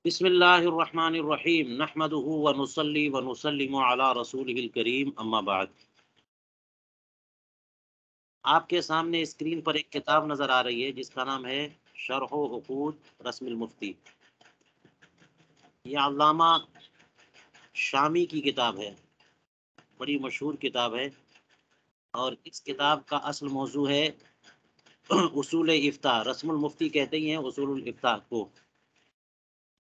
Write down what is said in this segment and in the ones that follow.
بسم اللہ الرحمن الرحیم نحمده ونصلی ونسلم علی رسولہ الکریم اما بعد۔ آپ کے سامنے اسکرین پر ایک کتاب نظر آ رہی ہے جس کا نام ہے شرح و عقود رسم المفتی۔ یہ علامہ شامی کی کتاب ہے، بڑی مشہور کتاب ہے، اور اس کتاب کا اصل موضوع ہے اصول افتاء۔ رسم المفتی کہتے ہی ہیں اصول الافتاء کو،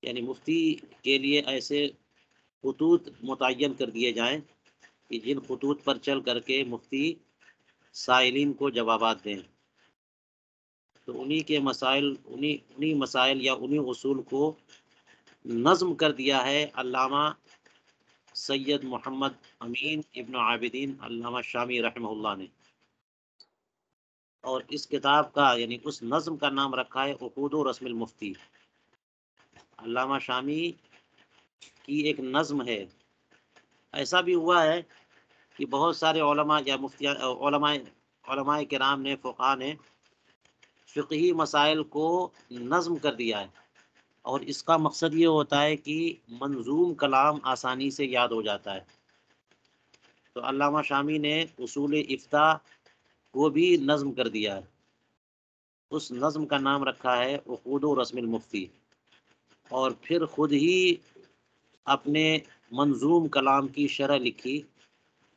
یعنی مفتی کے لیے ایسے خطوط متعین کر دیے جائیں کہ جن خطوط پر چل کر کے مفتی سائلین کو جوابات دیں۔ تو انہی کے مسائل انہی مسائل یا انہی اصول کو نظم کر دیا ہے علامہ سید محمد امین ابن عابدین علامہ شامی رحمہ اللہ نے، اور اس کتاب کا یعنی اس نظم کا نام رکھا ہے عقود و رسم المفتی۔ علامہ شامی کی ایک نظم ہے۔ ایسا بھی ہوا ہے کہ بہت سارے علماء یا علماء کرام نے، فقہا نے فقہی مسائل کو نظم کر دیا ہے، اور اس کا مقصد یہ ہوتا ہے کہ منظوم کلام آسانی سے یاد ہو جاتا ہے۔ تو علامہ شامی نے اصول افتاء کو بھی نظم کر دیا ہے۔ اس نظم کا نام رکھا ہے عقود و رسم المفتی، اور پھر خود ہی اپنے منظوم کلام کی شرح لکھی،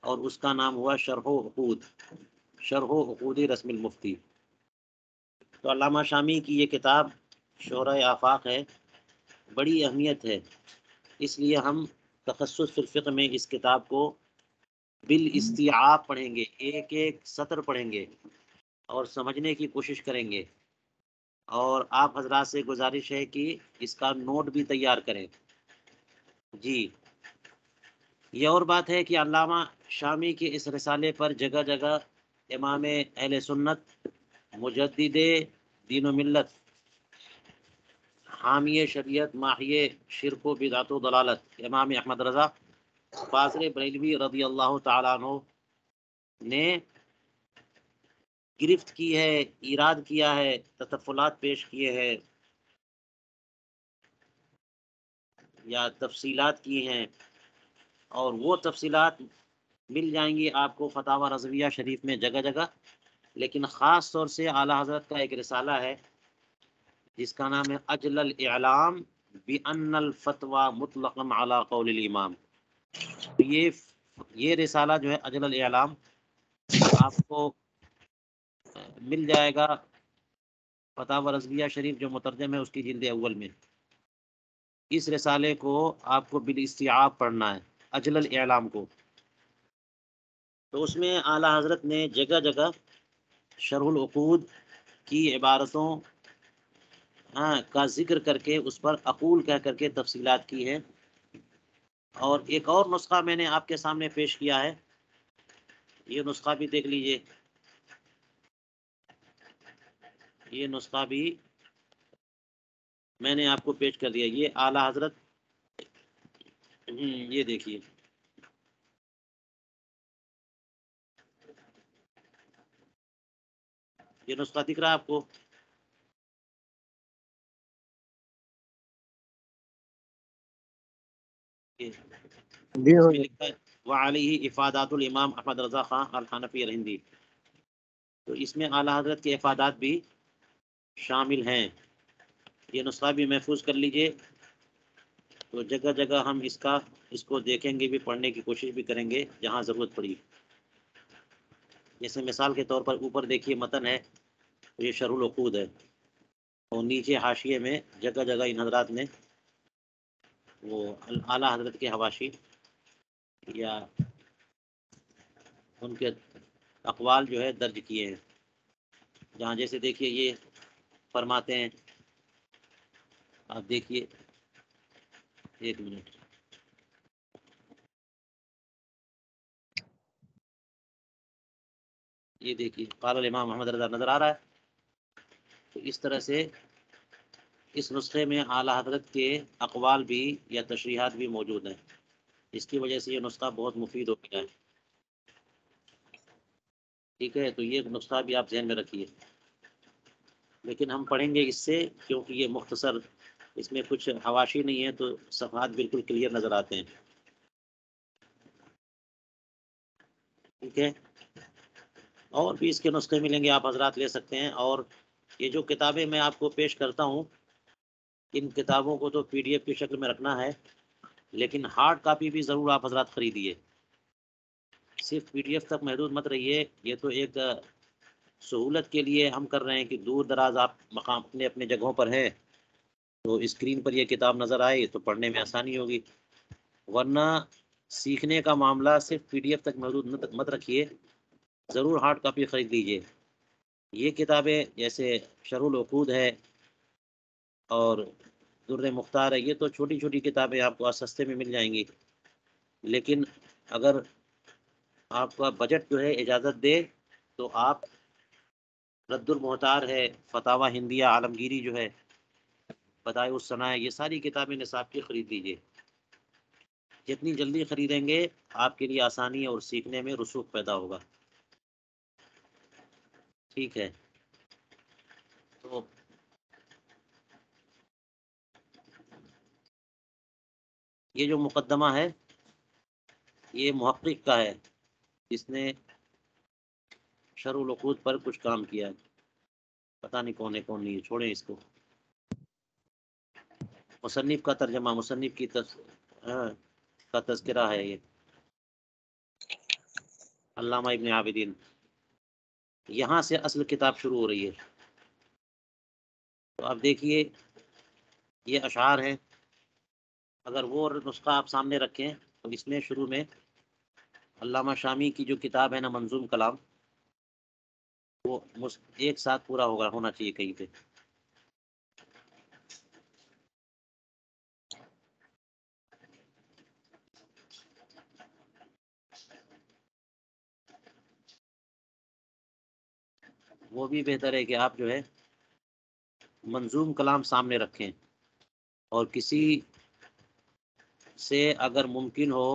اور اس کا نام ہوا شرح و عقود رسم المفتی۔ تو علامہ شامی کی یہ کتاب شورۂ آفاق ہے، بڑی اہمیت ہے، اس لیے ہم تخصص فی الفقہ میں اس کتاب کو بالاستیعاب پڑھیں گے، ایک ایک سطر پڑھیں گے اور سمجھنے کی کوشش کریں گے، اور آپ حضرات سے گزارش ہے کہ اس کا نوٹ بھی تیار کریں۔ جی، یہ اور بات ہے کہ علامہ شامی کے اس رسالے پر جگہ جگہ امام اہل سنت، مجدد دین و ملت، حامی شریعت، ماحیے شرک و بدعت و ضلالت امام احمد رضا فاضل بریلوی رضی اللہ تعالیٰ عنہ نے گرفت کی ہے، ایراد کیا ہے، تطفلات پیش کیے ہیں یا تفصیلات کی ہیں، اور وہ تفصیلات مل جائیں گی آپ کو فتاوی رضویہ شریف میں جگہ جگہ، لیکن خاص طور سے اعلیٰ حضرت کا ایک رسالہ ہے جس کا نام ہے اجل الاعلام بان الفتوی مطلقا علی قول الامام۔ یہ رسالہ جو ہے اجل الاعلام آپ کو مل جائے گا فتاوی رضویہ شریف جو مترجم ہے اس کی جلد اول میں۔ اس رسالے کو آپ کو بالاستیعاب پڑھنا ہے، اجل الاعلام کو۔ تو اس میں اعلیٰ حضرت نے جگہ جگہ شرح العقود کی عبارتوں کا ذکر کر کے اس پر اقول کہہ کر کے تفصیلات کی ہے۔ اور ایک اور نسخہ میں نے آپ کے سامنے پیش کیا ہے، یہ نسخہ بھی دیکھ لیجئے۔ یہ نسخہ بھی میں نے آپ کو پیش کر دیا، یہ اعلیٰ حضرت، یہ دیکھیے، یہ نسخہ دکھ رہا ہے آپ کو؟ جی اس ہو میں لکھا ہے وعلیہ افادات الامام احمد رضا خان الحنفی الہندی۔ تو اس میں اعلیٰ حضرت کے افادات بھی شامل ہیں، یہ نسخہ بھی محفوظ کر لیجئے۔ تو جگہ جگہ ہم اس کو دیکھیں گے بھی، پڑھنے کی کوشش بھی کریں گے جہاں ضرورت پڑی۔ جیسے مثال کے طور پر اوپر دیکھیے متن ہے، یہ شرح العقود ہے، اور نیچے حاشیے میں جگہ جگہ ان حضرات نے وہ اعلیٰ حضرت کے حواشی یا ان کے اقوال جو ہے درج کیے ہیں، جہاں جیسے دیکھیے یہ فرماتے ہیں، آپ دیکھیے، ایک منٹ، یہ دیکھیے قال الامام محمد رضا نظر آ رہا ہے۔ تو اس طرح سے اس نسخے میں اعلیٰ حضرت کے اقوال بھی یا تشریحات بھی موجود ہیں، اس کی وجہ سے یہ نسخہ بہت مفید ہو گیا ہے۔ ٹھیک ہے، تو یہ نسخہ بھی آپ ذہن میں رکھیے، لیکن ہم پڑھیں گے اس سے کیونکہ یہ مختصر اس میں کچھ حواشی نہیں ہے تو صفحات بالکل کلیئر نظر آتے ہیں. ٹھیک ہے. اور بھی اس کے نسخے ملیں گے، آپ حضرات لے سکتے ہیں. اور یہ جو کتابیں میں آپ کو پیش کرتا ہوں، ان کتابوں کو تو پی ڈی ایف کی شکل میں رکھنا ہے، لیکن ہارڈ کاپی بھی ضرور آپ حضرات خریدیے. صرف پی ڈی ایف تک محدود مت رہیے. یہ تو ایک سہولت کے لیے ہم کر رہے ہیں کہ دور دراز آپ مقام اپنے اپنے جگہوں پر ہیں تو اسکرین پر یہ کتاب نظر آئے تو پڑھنے میں آسانی ہوگی. ورنہ سیکھنے کا معاملہ صرف پی ڈی ایف تک محدود مت رکھیے، ضرور ہارڈ کاپی خرید لیجیے. یہ کتابیں جیسے شرح العقود ہے اور در مختار ہے، یہ تو چھوٹی چھوٹی کتابیں آپ کو سستے میں مل جائیں گی. لیکن اگر آپ کا بجٹ جو ہے اجازت دے تو آپ رد المحتار ہے، فتاوی ہندیہ عالمگیری جو ہے، بدائع الصنائع، یہ ساری کتابیں نصاب کی خرید لیجیے. جتنی جلدی خریدیں گے آپ کے لیے آسانی اور سیکھنے میں رسوخ پیدا ہوگا. ٹھیک ہے. تو یہ جو مقدمہ ہے یہ محقق کا ہے، جس نے شرح العقود پر کچھ کام کیا ہے. پتہ نہیں کون ہے کون نہیں ہے، چھوڑیں اس کو. مصنف کا ترجمہ، مصنف کی کا تذکرہ ہے یہ، علامہ ابن عابدین. یہاں سے اصل کتاب شروع ہو رہی ہے. تو آپ دیکھیے یہ اشعار ہیں. اگر وہ نسخہ آپ سامنے رکھیں تو اس میں شروع میں علامہ شامی کی جو کتاب ہے نا منظوم کلام، وہ ایک ساتھ پورا ہونا چاہیے کہیں پہ. وہ بھی بہتر ہے کہ آپ جو ہے منظوم کلام سامنے رکھیں، اور کسی سے اگر ممکن ہو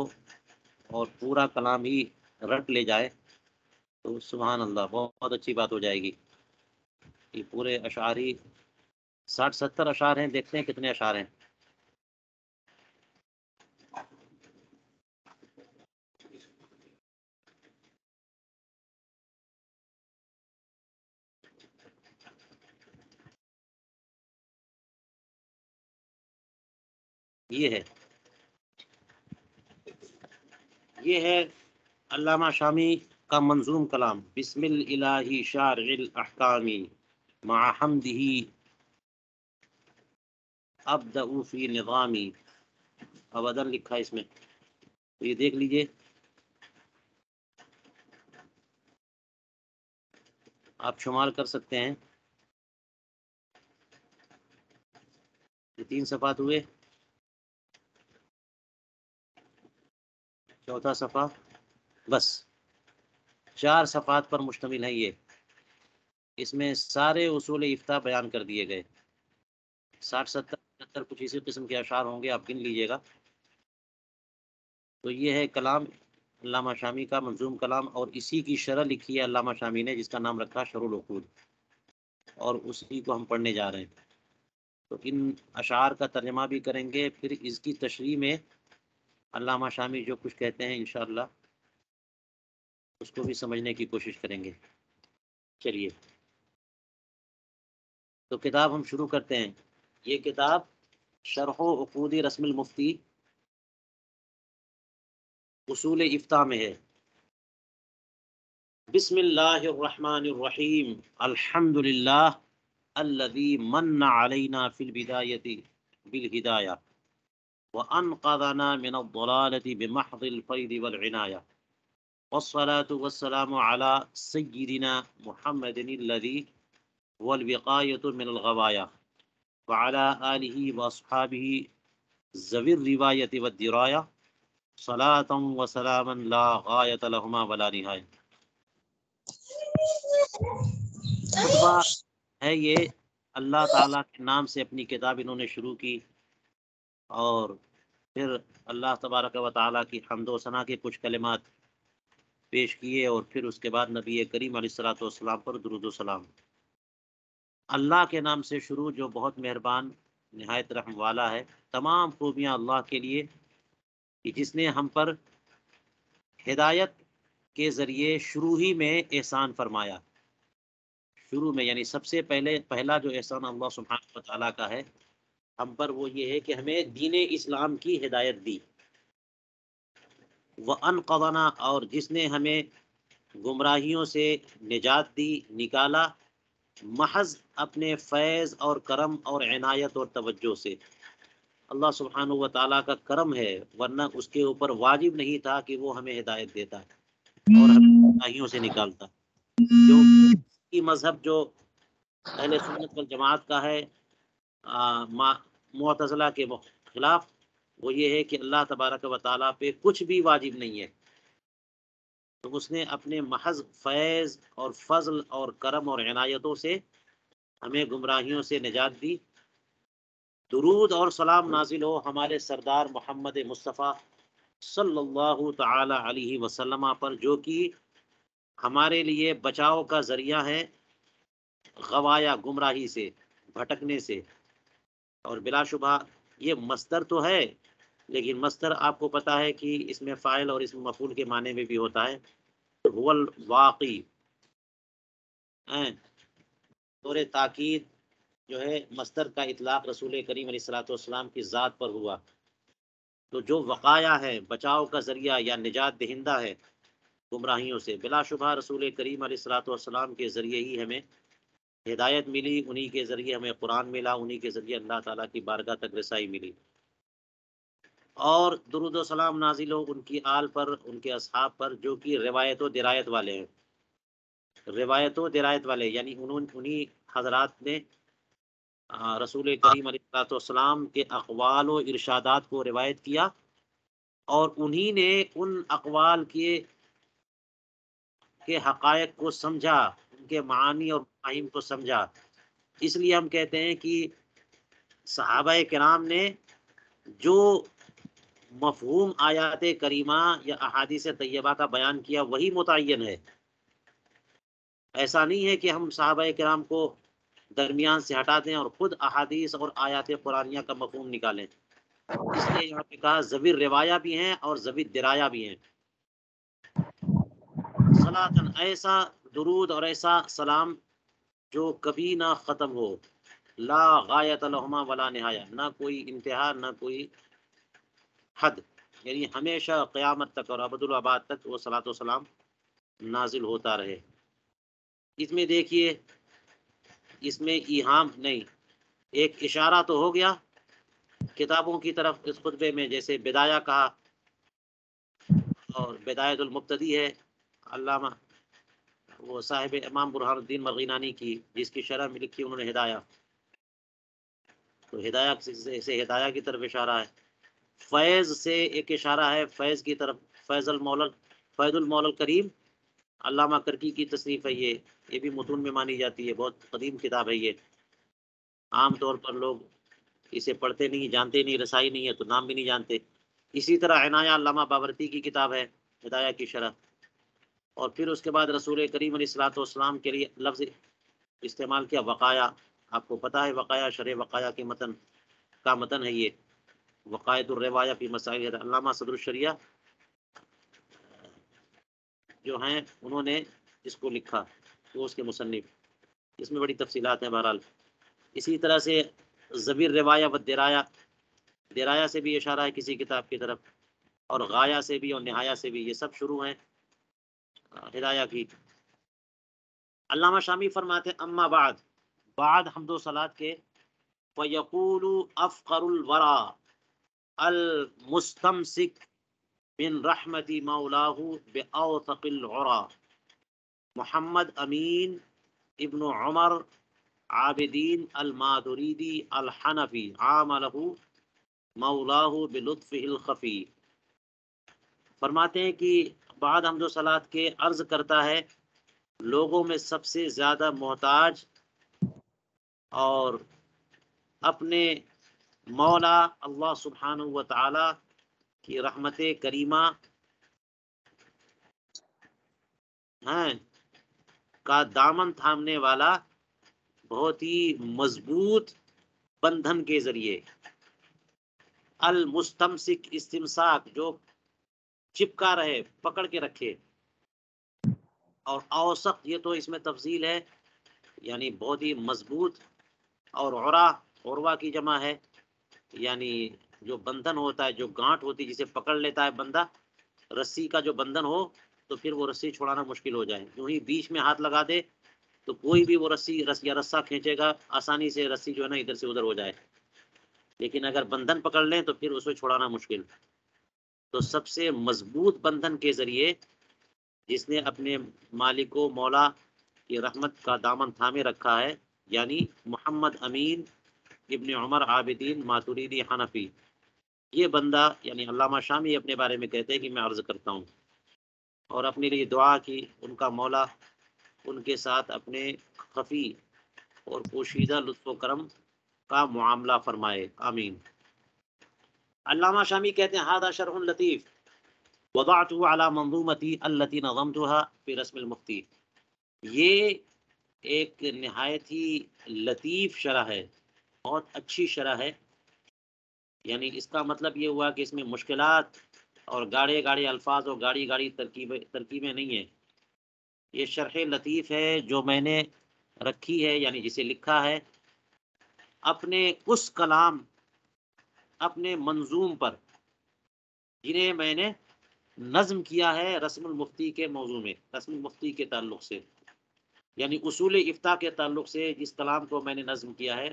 اور پورا کلام ہی رٹ لے جائے تو سبحان اللہ بہت اچھی بات ہو جائے گی. یہ پورے اشعاری 60-70 اشعار ہیں، دیکھتے ہیں کتنے اشعار ہیں. یہ ہے علامہ شامی کا منظوم کلام. بسم الالہ شارع الاحکام مع حمدہ ابدأ فی نظامی. ابداً لکھا ہے اس میں، تو یہ دیکھ لیجئے. آپ شمار کر سکتے ہیں. یہ 3 صفحات ہوئے. چوتھا صفحہ بس 4 صفحات پر مشتمل ہے یہ. اس میں سارے اصول افتاء بیان کر دیے گئے. 60-70 کچھ اسی قسم کے اشعار ہوں گے، آپ گن لیجئے گا. تو یہ ہے کلام علامہ شامی کا منظوم کلام، اور اسی کی شرح لکھی ہے علامہ شامی نے، جس کا نام رکھا شرح العقود، اور اسی کو ہم پڑھنے جا رہے ہیں. تو ان اشعار کا ترجمہ بھی کریں گے، پھر اس کی تشریح میں علامہ شامی جو کچھ کہتے ہیں انشاءاللہ اس کو بھی سمجھنے کی کوشش کریں گے. چلیے تو کتاب ہم شروع کرتے ہیں. یہ کتاب شرح و عقود رسم المفتی اصول افتاء میں ہے. بسم اللہ الرحمن الرحیم. الحمد للہ الذی من علینا فی البدایۃ بالہدایہ وانقذنا من الضلالۃ بمحض الفیض والعنایہ والصلاة والسلام علی سیدنا محمد الذی هو الوقایۃ من الغوایہ وعلى آلہ واصحابہ ذوی الروایۃ والدرایہ صلاۃ وسلاما لا غایۃ لہما ولا نہایہ. خطبہ ہے یہ. اللہ تعالیٰ کے نام سے اپنی کتاب انہوں نے شروع کی، اور پھر اللہ تبارک و تعالیٰ کی حمد و ثنا کے کچھ کلمات پیش کیے، اور پھر اس کے بعد نبی کریم علیہ الصلوۃ والسلام پر درود و سلام. اللہ کے نام سے شروع جو بہت مہربان نہایت رحم والا ہے۔ تمام خوبیاں اللہ کے لیے کہ جس نے ہم پر ہدایت کے ذریعے شروع ہی میں احسان فرمایا۔ شروع میں یعنی سب سے پہلا جو احسان اللہ سبحانہ و تعالیٰ کا ہے ہم پر، وہ یہ ہے کہ ہمیں دین اسلام کی ہدایت دی۔ وَأَنْقَذَنَا، اور جس نے ہمیں گمراہیوں سے نجات دی، نکالا، محض اپنے فیض اور کرم اور عنایت اور توجہ سے۔ اللہ سبحانہ و تعالیٰ کا کرم ہے، ورنہ اس کے اوپر واجب نہیں تھا کہ وہ ہمیں ہدایت دیتا اور ہمیں گمراہیوں سے نکالتا۔ کیونکہ مذہب جو اہل سنت والجماعت کا ہے معتزلہ کے خلاف، وہ یہ ہے کہ اللہ تبارک و تعالیٰ پہ کچھ بھی واجب نہیں ہے، تو اس نے اپنے محض فیض اور فضل اور کرم اور عنایتوں سے ہمیں گمراہیوں سے نجات دی۔ درود اور سلام نازل ہو ہمارے سردار محمد مصطفیٰ صلی اللہ تعالی علیہ وسلم پر، جو کہ ہمارے لیے بچاؤ کا ذریعہ ہے غوایا، گمراہی سے، بھٹکنے سے۔ اور بلا شبہ یہ مصدر تو ہے، لیکن مصدر آپ کو پتہ ہے کہ اس میں فاعل اور اس میں مفعول کے معنی میں بھی ہوتا ہے۔ هو الواقی، طور تاکید جو ہے مصدر کا اطلاق رسول کریم علیہ الصلوۃ والسلام کی ذات پر ہوا، تو جو وقایا ہے، بچاؤ کا ذریعہ یا نجات دہندہ ہے گمراہیوں سے، بلا شبہ رسول کریم علیہ الصلوۃ والسلام کے ذریعے ہی ہمیں ہدایت ملی، انہی کے ذریعے ہمیں قرآن ملا، انہی کے ذریعے اللہ تعالیٰ کی بارگاہ تک رسائی ملی۔ اور درود و سلام نازل ہو ان کی آل پر، ان کے اصحاب پر، جو کہ روایت و درایت والے ہیں۔ روایت و درایت والے یعنی انہی حضرات نے رسول کریم علیہ السلام کے اقوال و ارشادات کو روایت کیا، اور انہی نے ان اقوال کے حقائق کو سمجھا، ان کے معانی اور مفاہیم کو سمجھا۔ اس لیے ہم کہتے ہیں کہ صحابہ کرام نے جو مفہوم آیات کریمہ یا احادیث طیبہ کا بیان کیا وہی متعین ہے۔ ایسا نہیں ہے کہ ہم صحابہ کرام کو درمیان سے ہٹا دیں اور خود احادیث اور آیات قرآنیہ کا مفہوم نکالیں۔ اس لیے یہاں پہ کہا ذوی روایہ بھی ہیں اور ذوی درایا بھی ہیں۔ صلاۃً، ایسا درود اور ایسا سلام جو کبھی نہ ختم ہو، لا غایۃ لہما ولا نہایہ، نہ کوئی انتہا نہ کوئی حد، یعنی ہمیشہ قیامت تک اور ابد تک وہ صلاۃ و سلام نازل ہوتا رہے۔ اس میں دیکھیے، اس میں ایہام نہیں، ایک اشارہ تو ہو گیا کتابوں کی طرف اس خطبے میں، جیسے بدایہ کہا، اور بدایت المبتدی ہے علامہ وہ صاحب امام برہان الدین مرغینانی کی، جس کی شرح میں لکھی انہوں نے ہدایہ، تو ہدایہ سے ہدایہ کی طرف اشارہ ہے۔ فیض سے ایک اشارہ ہے فیض کی طرف، فیض المولى الکریم، علامہ کرکی کی تصنیف ہے یہ بھی متون میں مانی جاتی ہے، بہت قدیم کتاب ہے یہ، عام طور پر لوگ اسے پڑھتے نہیں، جانتے نہیں، رسائی نہیں ہے تو نام بھی نہیں جانتے۔ اسی طرح عنایہ علامہ باورتی کی کتاب ہے ہدایہ کی شرح۔ اور پھر اس کے بعد رسول کریم علیہ الصلوۃ والسلام کے لیے لفظ استعمال کیا وقایا، آپ کو پتہ ہے وقایا، شرح وقایا کے متن ہے یہ، وقایت الروایہ فی مسائل، علامہ صدر الشریعہ جو ہیں انہوں نے اس کو لکھا، وہ اس کے مصنف، اس میں بڑی تفصیلات ہیں بہرحال۔ اسی طرح سے ذوی روایہ و درایا، درایا سے بھی اشارہ ہے کسی کتاب کی طرف، اور غایہ سے بھی اور نہایہ سے بھی، یہ سب شروع ہیں ہدایہ کی۔ علامہ شامی فرماتے ہیں اما بعد حمد و صلات کے، فَيَقُولُ أَفْقَرُ الْوَرَى الْمُسْتَمْسِكُ من رحمت مولاہ بأوثق العرى، محمد امین ابن عمر عابدین المادریدی الحنفی عاملہ مولاہ بلطفہ الخفی۔ فرماتے ہیں کہ بعد حمد و صلات کے عرض کرتا ہے لوگوں میں سب سے زیادہ محتاج اور اپنے مولا اللہ سبحانہ و تعالی کی رحمت کریمہ کا دامن تھامنے والا، بہت ہی مضبوط بندھن کے ذریعے، المستمسک استمساک جو چپکا رہے، پکڑ کے رکھے، اور اوثق یہ تو اس میں تفصیل ہے، یعنی بہت ہی مضبوط، اور عروا کی جمع ہے، یعنی جو بندھن ہوتا ہے، جو گانٹ ہوتی ہے جسے پکڑ لیتا ہے بندہ، رسی کا جو بندھن ہو تو پھر وہ رسی چھڑانا مشکل ہو جائے، جو ہی بیچ میں ہاتھ لگا دے تو کوئی بھی وہ رسی یا رسا کھینچے گا، آسانی سے رسی جو ہے نا ادھر سے ادھر ہو جائے، لیکن اگر بندھن پکڑ لیں تو پھر اس کو چھڑانا مشکل۔ تو سب سے مضبوط بندھن کے ذریعے جس نے اپنے مالک و مولا کی رحمت کا دامن تھامے رکھا ہے، یعنی محمد امین ابن عمر عابدین ماتوریدی حنفی، یہ بندہ یعنی علامہ شامی اپنے بارے میں کہتے ہیں کہ میں عرض کرتا ہوں اور اپنے لیے دعا کی ان کا مولا ان کے ساتھ اپنے خفی اور پوشیدہ لطف و کرم کا معاملہ فرمائے، آمین۔ علامہ شامی کہتے ہیں ھذا شرح لطیف وضعته على منظومتی التي نظمتها في رسم المفتی، یہ ایک نہایت ہی لطیف شرح ہے، بہت اچھی شرح ہے، یعنی اس کا مطلب یہ ہوا کہ اس میں مشکلات اور گاڑے گاڑے الفاظ اور گاڑی گاڑی ترکیبیں نہیں ہیں، یہ شرح لطیف ہے جو میں نے رکھی ہے، یعنی جسے لکھا ہے اپنے اس کلام، اپنے منظوم پر جنہیں میں نے نظم کیا ہے رسم المفتی کے موضوع میں، رسم المفتی کے تعلق سے، یعنی اصول افتاء کے تعلق سے جس کلام کو میں نے نظم کیا ہے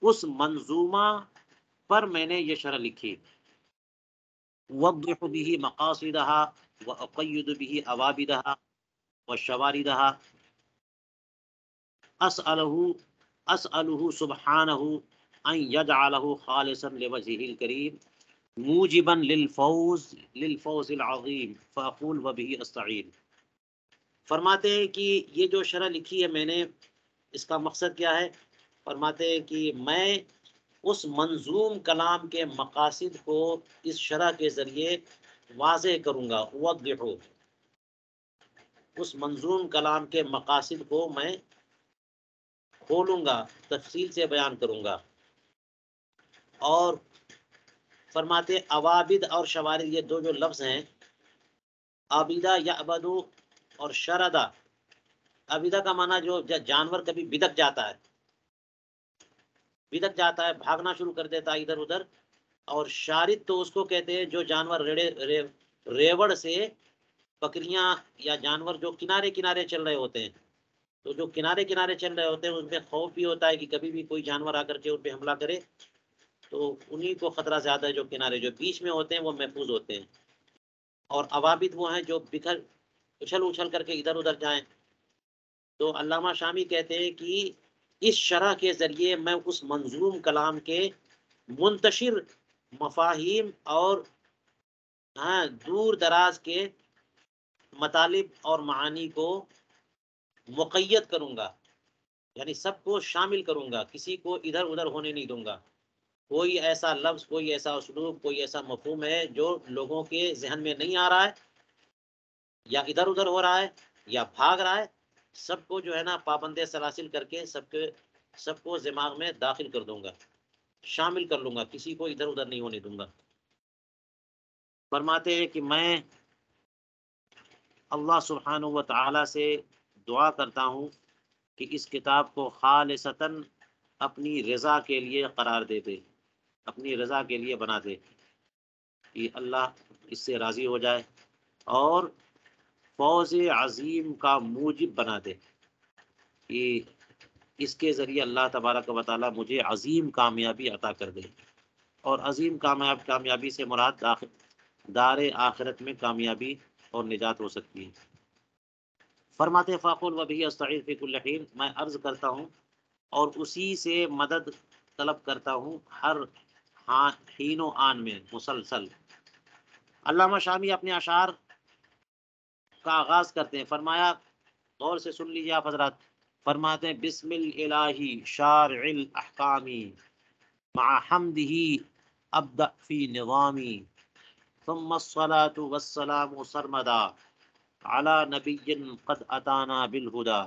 اس منظومہ پر میں نے یہ شرح لکھی، وضح به مقاصدها واقید به عوابدها وشواردها، اسألہ سبحانہ ان یجعلہ خالصا لوجہہ الکریم موجبا للفوز العظیم، فاقول وبہ استعین۔ فرماتے ہیں کہ یہ جو شرح لکھی ہے میں نے، اس کا مقصد کیا ہے؟ فرماتے ہیں کہ میں اس منظوم کلام کے مقاصد کو اس شرح کے ذریعے واضح کروں گا، اوضح، اس منظوم کلام کے مقاصد کو میں کھولوں گا، تفصیل سے بیان کروں گا، اور فرماتے عوابد اور شوارد یہ دو جو لفظ ہیں، عابدہ یعبدو اور شردہ، عابدہ کا معنی جو جانور کبھی بدک جاتا ہے، بھاگنا شروع کر دیتا ہے ادھر ادھر، اور شارد تو اس کو کہتے ہیں جو جانور ریوڑ سے، بکریاں یا جانور جو کنارے کنارے چل رہے ہوتے ہیں، تو جو کنارے کنارے چل رہے ہوتے ہیں ان پہ خوف بھی ہوتا ہے کہ کبھی بھی کوئی جانور آ کر کے ان پہ حملہ کرے، تو انہی کو خطرہ زیادہ ہے، جو کنارے جو بیچ میں ہوتے ہیں وہ محفوظ ہوتے ہیں، اور عوابد وہ ہیں جو بکھر اچھل کر کے ادھر ادھر جائیں۔ تو علامہ شامی کہتے ہیں کہ اس شرح کے ذریعے میں اس منظوم کلام کے منتشر مفاہیم اور دور دراز کے مطالب اور معانی کو مقید کروں گا، یعنی سب کو شامل کروں گا، کسی کو ادھر ادھر ہونے نہیں دوں گا، کوئی ایسا لفظ، کوئی ایسا اسلوب، کوئی ایسا مفہوم ہے جو لوگوں کے ذہن میں نہیں آ رہا ہے یا ادھر ادھر ہو رہا ہے یا بھاگ رہا ہے، سب کو جو ہے نا پابند سلاسل کر کے سب کو دماغ میں داخل کر دوں گا، شامل کر لوں گا، کسی کو ادھر ادھر نہیں ہونے دوں گا۔ فرماتے ہیں کہ میں اللہ سبحانہ و تعالی سے دعا کرتا ہوں کہ اس کتاب کو خالصتاً اپنی رضا کے لیے قرار دے دے، اپنی رضا کے لیے بنا دے، کہ اللہ اس سے راضی ہو جائے اور فوز عظیم کا موجب بنا دے، کہ اس کے ذریعے اللہ تبارک و تعالی مجھے عظیم کامیابی عطا کر دے، اور عظیم کامیابی سے مراد دار آخرت میں کامیابی اور نجات ہو سکتی ہے۔ فرماتے فاقول و بہ استعین فی کل حین، میں عرض کرتا ہوں اور اسی سے مدد طلب کرتا ہوں ہر حین و آن میں، مسلسل۔ علامہ شامی اپنے اشعار کا آغاز کرتے ہیں، فرمایا، غور سے سن لیجیے آپ حضرات، فرماتے ہیں بسم الالہی شارع الاحکام مع حمدہ ابدأ فی نظامی ثم الصلاة والسلام سرمدا علی نبی قد اتانا بالہدا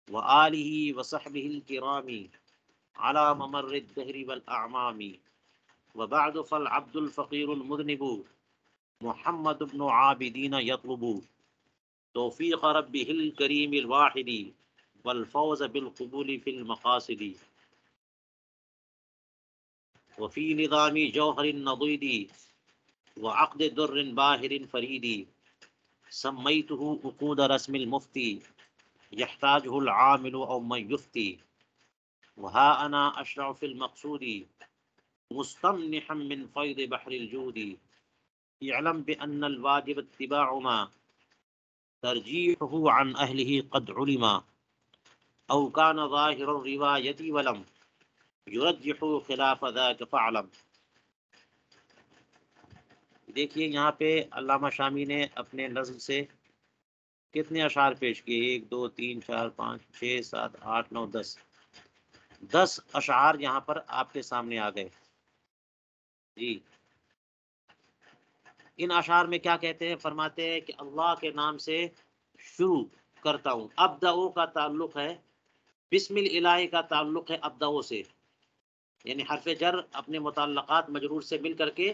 وآلہ وصحبہ الکرام على ممر الدهر والأعمام وبعد فالعبد الفقير المذنب محمد بن عابدين يطلب توفيق ربه الكريم الواحد والفوز بالقبول في المقاصد وفي نظام جوهر النضيد وعقد در باهر فريد سميته عقود رسم المفتي يحتاجه العامل أو من يفتي وها أنا أشرع في المقصود مستمنحا من فيض بحر الجود اعلم بأن الواجب اتباع ما ترجيحه عن أهله قد علم أو كان ظاهر الرواية ولم يرجح خلاف ذاك فاعلم. دیکھیے یہاں پہ علامہ شامی نے اپنے نظم سے کتنے اشعار پیش کیے؟ 1 2 3 4 5 6 7 8 9 10 10 اشعار یہاں پر آپ کے سامنے آ گئے جی. ان اشعار میں کیا کہتے ہیں؟ فرماتے ہیں کہ اللہ کے نام سے شروع کرتا ہوں. ابدأ کا تعلق ہے بسم الالہ کا تعلق ہے ابدأ سے، یعنی حرف جر اپنے متعلقات مجرور سے مل کر کے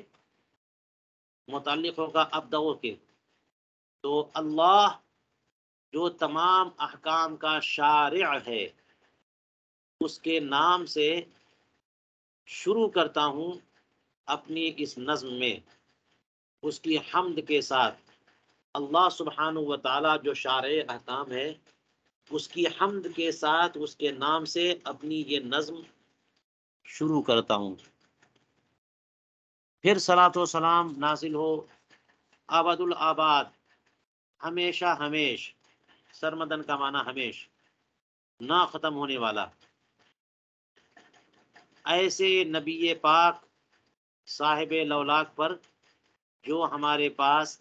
متعلق ہوگا ابدأ کے. تو اللہ جو تمام احکام کا شارع ہے اس کے نام سے شروع کرتا ہوں اپنی اس نظم میں، اس کی حمد کے ساتھ. اللہ سبحانہ و تعالی جو شارع احکام ہے اس کی حمد کے ساتھ اس کے نام سے اپنی یہ نظم شروع کرتا ہوں. پھر صلاۃ و سلام نازل ہو آباد الآباد، ہمیشہ ہمیش، سرمدن کا معنی ہمیش، نہ ختم ہونے والا، ایسے نبی پاک صاحب لولاک پر جو ہمارے پاس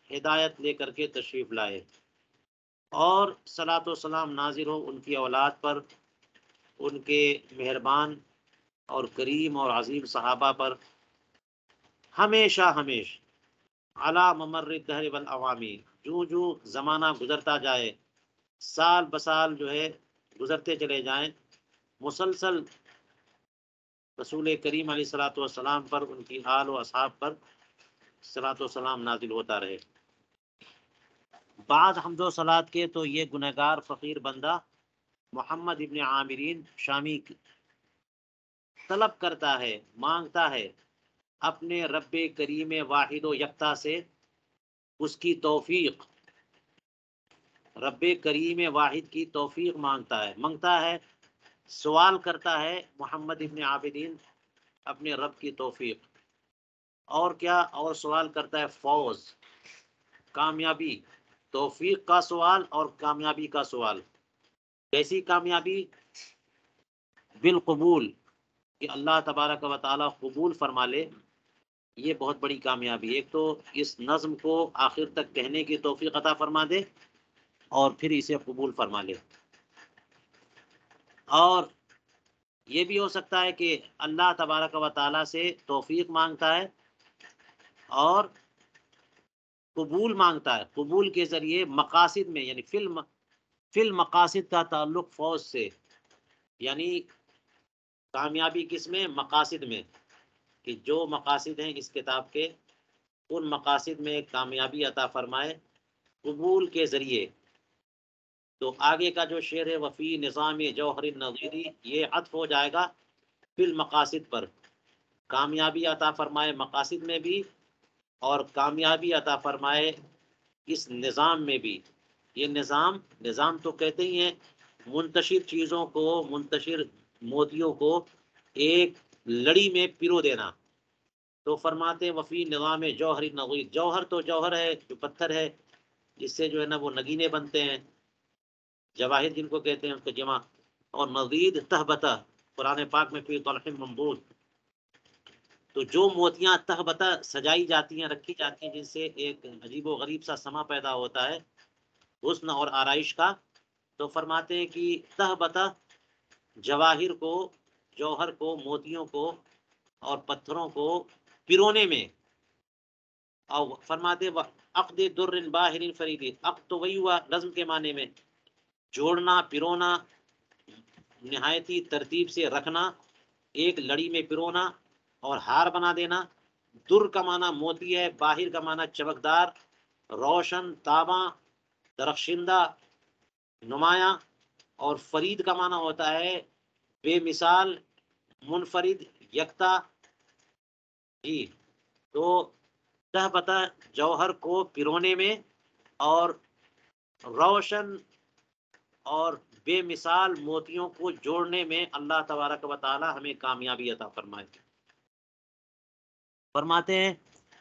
ہدایت لے کر کے تشریف لائے. اور صلاۃ و سلام نازل ہو ان کی اولاد پر، ان کے مہربان اور کریم اور عظیم صحابہ پر، ہمیشہ ہمیش. علی ممر الدہر والعوامی، جو جو زمانہ گزرتا جائے، سال بسال جو ہے گزرتے چلے جائیں، مسلسل رسول کریم علیہ الصلوۃ والسلام پر، ان کی آل و اصحاب پر صلاۃ و سلام نازل ہوتا رہے. بعد حمد و صلات کے تو یہ گنہگار فقیر بندہ محمد ابن عامرین شامی طلب کرتا ہے، مانگتا ہے اپنے رب کریم واحد و یکتا سے اس کی توفیق، رب کریم واحد کی توفیق منگتا ہے، سوال کرتا ہے محمد ابن عابدین اپنے رب کی توفیق. اور کیا؟ اور سوال کرتا ہے فوز، کامیابی، توفیق کا سوال اور کامیابی کا سوال. کیسی کامیابی؟ بالقبول، کہ اللہ تبارک و تعالی قبول فرما لے، یہ بہت بڑی کامیابی. ایک تو اس نظم کو آخر تک کہنے کی توفیق عطا فرما دے اور پھر اسے قبول فرما لے. اور یہ بھی ہو سکتا ہے کہ اللہ تبارک و تعالی سے توفیق مانگتا ہے اور قبول مانگتا ہے، قبول کے ذریعے مقاصد میں، یعنی فی المقاصد کا تعلق فوز سے، یعنی کامیابی کس میں؟ مقاصد میں، کہ جو مقاصد ہیں اس کتاب کے ان مقاصد میں کامیابی عطا فرمائے قبول کے ذریعے. تو آگے کا جو شعر ہے وفی نظام جوہر النظیری، یہ عطف ہو جائے گا فی المقاصد پر، کامیابی عطا فرمائے مقاصد میں بھی اور کامیابی عطا فرمائے اس نظام میں بھی. یہ نظام تو کہتے ہی ہیں منتشر چیزوں کو، منتشر موتیوں کو ایک لڑی میں پیرو دینا. تو فرماتے وفی نظام جوہر النظیر، جوہر تو جوہر ہے جو پتھر ہے جس سے جو ہے نا وہ نگینے بنتے ہیں، جواہر جن کو کہتے ہیں اس کا جمع. اور مزید تہبتہ قرآن پاک میں فی طلح منضود، تو جو موتیاں تہبتہ سجائی جاتی ہیں، رکھی جاتی ہیں، جن سے ایک عجیب و غریب سا سما پیدا ہوتا ہے حسن اور آرائش کا. تو فرماتے ہیں کہ تہبتہ جواہر کو، جوہر کو، موتیوں کو اور پتھروں کو پیرونے میں. اور فرماتے عقد در باہر فرید، عقد تو وہی ہوا نظم کے معنی میں، جوڑنا، پیرونا، نہایت ہی ترتیب سے رکھنا، ایک لڑی میں پرونا اور ہار بنا دینا۔ در کا معنی موتی ہے، باہر کا معنی چمکدار، روشن، تاباں، درخشندہ، نمایاں، اور فرید کا معنی ہوتا ہے بے مثال، منفرد، یکتا۔ جی تو تہ پتہ جوہر کو پرونے میں اور روشن اور بے مثال موتیوں کو جوڑنے میں اللہ تبارک و تعالی ہمیں کامیابی عطا فرمائے۔ فرماتے ہیں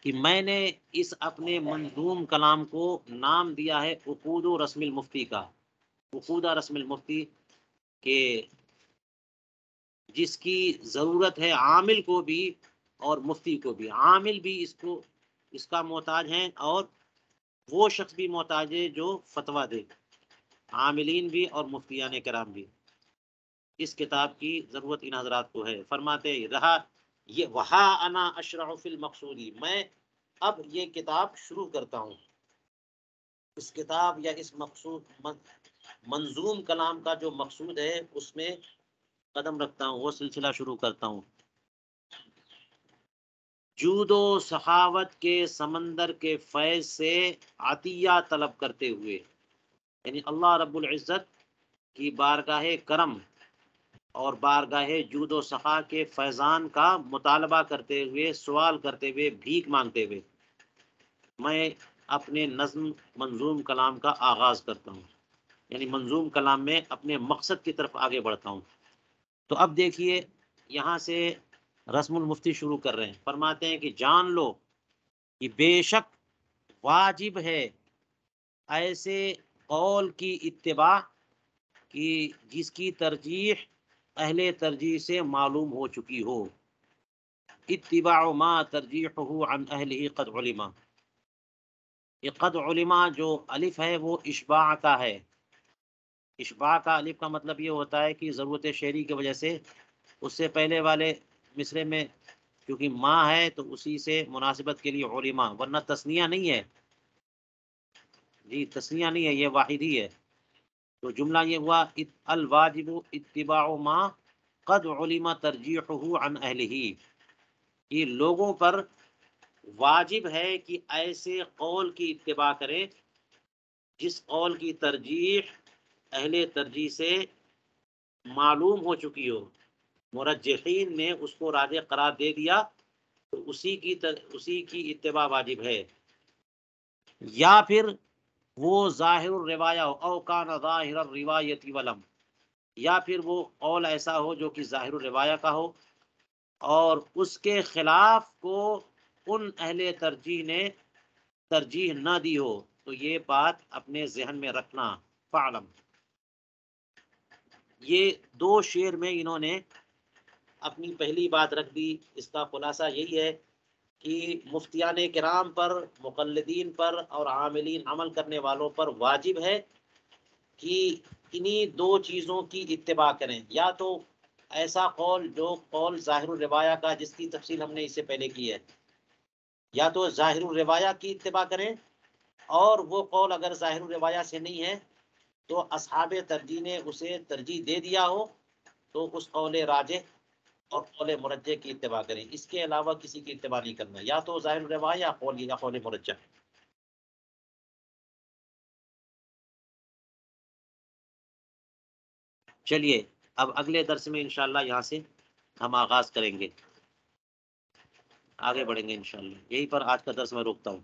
کہ میں نے اس اپنے منظوم کلام کو نام دیا ہے عقود و رسم المفتی کا۔ عقود رسم المفتی کہ جس کی ضرورت ہے عامل کو بھی اور مفتی کو بھی۔ عامل بھی اس کا محتاج ہیں، اور وہ شخص بھی محتاج ہے جو فتویٰ دے، عاملین بھی اور مفتیان کرام بھی۔ اس کتاب کی ضرورت ان حضرات کو ہے۔ فرماتے رہا یہ وہا انا اشرع فی المقصودی، میں اب یہ کتاب شروع کرتا ہوں۔ اس کتاب یا اس مقصود منظوم کلام کا جو مقصود ہے اس میں قدم رکھتا ہوں، وہ سلسلہ شروع کرتا ہوں۔ جود و سخاوت کے سمندر کے فیض سے عطیہ طلب کرتے ہوئے، یعنی اللہ رب العزت کی بارگاہ کرم اور بارگاہ جود و سخا کے فیضان کا مطالبہ کرتے ہوئے، سوال کرتے ہوئے، بھیک مانگتے ہوئے میں اپنے نظم منظوم کلام کا آغاز کرتا ہوں، یعنی منظوم کلام میں اپنے مقصد کی طرف آگے بڑھتا ہوں۔ تو اب دیکھیے یہاں سے رسم المفتی شروع کر رہے ہیں۔ فرماتے ہیں کہ جان لو کہ بے شک واجب ہے ایسے قول کی اتباع کی جس کی ترجیح اہل ترجیح سے معلوم ہو چکی ہو۔ اتباع ما ترجیحہ عن اہلہ قد علما، یہ قد علما جو الف ہے وہ اشباع کا ہے۔ اشباع کا الف کا مطلب یہ ہوتا ہے کہ ضرورت شعری کی وجہ سے اس سے پہلے والے مصرے میں کیونکہ ماں ہے تو اسی سے مناسبت کے لیے علما، ورنہ تثنیہ نہیں ہے۔ جی تثنیہ نہیں ہے، یہ واحد ہی ہے۔ تو جملہ یہ ہوا الواجب اتباع ما قد علم ترجیحہ عن اہلہ، یہ لوگوں پر واجب ہے کہ ایسے قول کی اتباع کریں جس قول کی ترجیح اہل ترجیح سے معلوم ہو چکی ہو، مرجحین نے اس کو راجح قرار دے دیا تو اسی کی اتباع واجب ہے۔ یا پھر وہ ظاہر الروایہ ہو، او کان ظاہر الروایت ولم، یا پھر وہ قول ایسا ہو جو کہ ظاہر الروایہ کا ہو اور اس کے خلاف کو ان اہل ترجیح نے ترجیح نہ دی ہو، تو یہ بات اپنے ذہن میں رکھنا۔ فعلم، یہ دو شعر میں انہوں نے اپنی پہلی بات رکھ دی۔ اس کا خلاصہ یہی ہے کہ مفتیان کرام پر، مقلدین پر اور عاملین عمل کرنے والوں پر واجب ہے کہ انہی دو چیزوں کی اتباع کریں، یا تو ایسا قول جو قول ظاہر الروایہ کا جس کی تفصیل ہم نے اس سے پہلے کی ہے، یا تو ظاہر الروایہ کی اتباع کریں، اور وہ قول اگر ظاہر الروایہ سے نہیں ہے تو اصحاب ترجیح نے اسے ترجیح دے دیا ہو تو اس قول راجح اور قول مرجح کی اتباع کریں۔ اس کے علاوہ کسی کی اتباع نہیں کرنا، یا تو ظاہر الروایہ یا قول مرجح۔ چلیے اب اگلے درس میں انشاءاللہ یہاں سے ہم آغاز کریں گے، آگے بڑھیں گے انشاءاللہ۔ یہیں پر آج کا درس میں روکتا ہوں۔